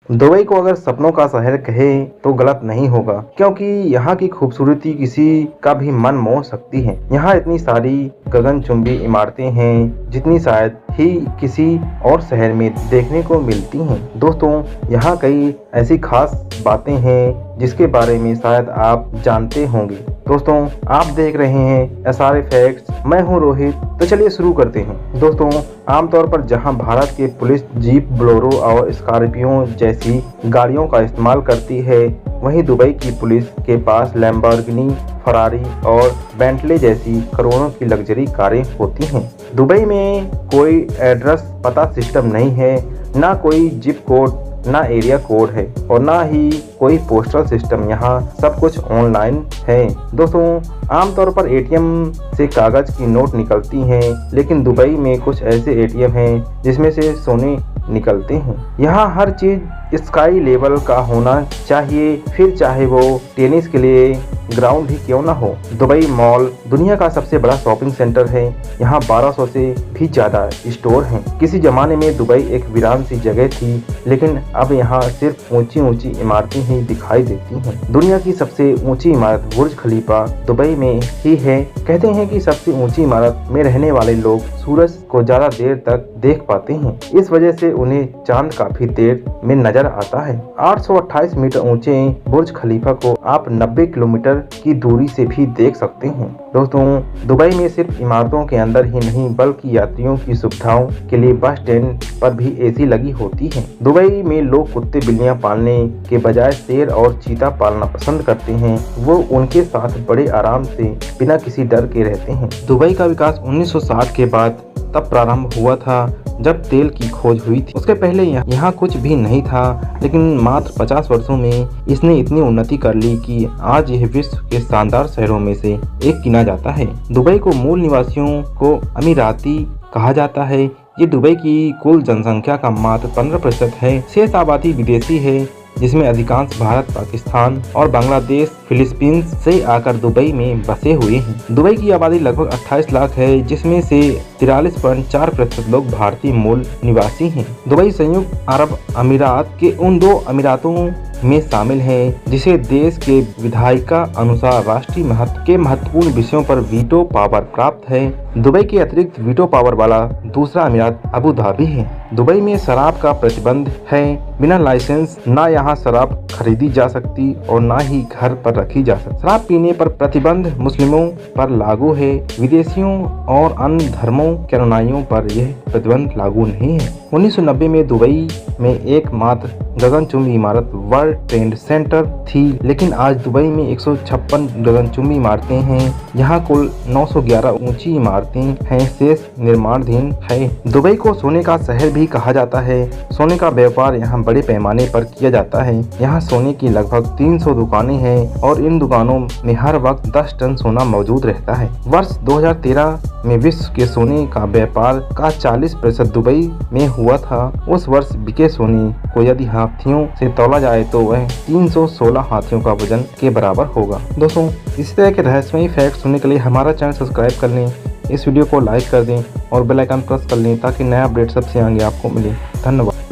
Dubai को अगर सपनों का शहर कहे तो गलत नहीं होगा, क्योंकि यहाँ की खूबसूरती किसी का भी मन मोह सकती है। यहाँ इतनी सारी गगनचुंबी इमारतें हैं जितनी शायद ही किसी और शहर में देखने को मिलती हैं। दोस्तों, यहाँ कई ऐसी खास बातें हैं जिसके बारे में शायद आप जानते होंगे। दोस्तों, आप देख रहे हैं SRA फैक्ट्स। मैं हूं रोहित। तो चलिए शुरू करते हैं। दोस्तों, आमतौर पर जहां भारत के पुलिस जीप, बोलेरो और स्कॉर्पियो जैसी गाड़ियों का इस्तेमाल करती है, वहीं दुबई की पुलिस के पास लैम्बोर्गिनी, फरारी और बेंटले जैसी करोड़ों की लग्जरी कारें होती हैं। दुबई में कोई एड्रेस पता सिस्टम नहीं है, ना कोई जिप कोड, ना एरिया कोड है और ना ही कोई पोस्टल सिस्टम। यहाँ सब कुछ ऑनलाइन है। दोस्तों, आमतौर पर ATM से कागज की नोट निकलती हैं, लेकिन दुबई में कुछ ऐसे ATM हैं जिसमें से सोने निकलते हैं। यहाँ हर चीज स्काई लेवल का होना चाहिए, फिर चाहे वो टेनिस के लिए ग्राउंड ही क्यों ना हो। दुबई मॉल दुनिया का सबसे बड़ा शॉपिंग सेंटर है। यहाँ 1200 से भी ज्यादा स्टोर हैं। किसी जमाने में दुबई एक वीरान सी जगह थी, लेकिन अब यहाँ सिर्फ ऊंची ऊंची इमारतें ही दिखाई देती हैं। दुनिया की सबसे ऊंची इमारत बुर्ज खलीफा दुबई में ही है। कहते हैं कि सबसे ऊंची इमारत में रहने वाले लोग सूरज को ज्यादा देर तक देख पाते हैं, इस वजह से उन्हें चांद काफी देर में नजर आता है। 828 मीटर ऊंचे बुर्ज खलीफा को आप 90 किलोमीटर की दूरी से भी देख सकते हैं। दोस्तों, दुबई में सिर्फ इमारतों के अंदर ही नहीं, बल्कि यात्रियों की सुविधाओं के लिए बस स्टैंड पर भी AC लगी होती है। दुबई में लोग कुत्ते बिल्लियां पालने के बजाय शेर और चीता पालना पसंद करते हैं। वो उनके साथ बड़े आराम से बिना किसी डर के रहते हैं। दुबई का विकास 1960 के बाद तब प्रारंभ हुआ था जब तेल की खोज हुई थी। उसके पहले यहाँ कुछ भी नहीं था, लेकिन मात्र 50 वर्षों में इसने इतनी उन्नति कर ली कि आज यह विश्व के शानदार शहरों में से एक गिना जाता है। दुबई को मूल निवासियों को अमीराती कहा जाता है। ये दुबई की कुल जनसंख्या का मात्र 15% है। शेष आबादी विदेशी है, जिसमें अधिकांश भारत, पाकिस्तान और बांग्लादेश, फिलीपींस से आकर दुबई में बसे हुए हैं। दुबई की आबादी लगभग 28 लाख है, जिसमें से 43.4% लोग भारतीय मूल निवासी हैं। दुबई संयुक्त अरब अमीरात के उन 2 अमीरातों में शामिल है जिसे देश के विधायिका अनुसार राष्ट्रीय महत्व के महत्वपूर्ण विषयों पर वीटो पावर प्राप्त है। दुबई के अतिरिक्त वीटो पावर वाला दूसरा अमीरात अबू धाबी है। दुबई में शराब का प्रतिबंध है। बिना लाइसेंस ना यहाँ शराब खरीदी जा सकती और ना ही घर पर रखी जा सकती। शराब पीने पर प्रतिबंध मुस्लिमों पर लागू है। विदेशियों और अन्य धर्मों के अनुयायियों पर यह प्रतिबंध लागू नहीं है। 1990 में दुबई में एकमात्र गगनचुंबी इमारत वर्ल्ड ट्रेड सेंटर थी, लेकिन आज दुबई में 156 गगनचुंबी इमारतें हैं। यहाँ कुल 911 ऊंची इमारतें हैं, शेष निर्माणाधीन है। दुबई को सोने का शहर भी कहा जाता है। सोने का व्यापार यहाँ बड़े पैमाने पर किया जाता है। यहाँ सोने की लगभग 300 दुकानें हैं और इन दुकानों में हर वक्त 10 टन सोना मौजूद रहता है। वर्ष 2013 में विश्व के सोने का व्यापार का 40% दुबई में हुआ था। उस वर्ष बिके सोने को यदि हाथियों से तौला जाए तो वह 316 हाथियों का वजन के बराबर होगा। दोस्तों, इसी तरह के रहस्यमयी फैक्ट सुनने के लिए हमारा चैनल सब्सक्राइब कर लें, इस वीडियो को लाइक कर दें और बेल आइकन प्रेस कर लें ताकि नया अपडेट सबसे आगे आपको मिले। धन्यवाद।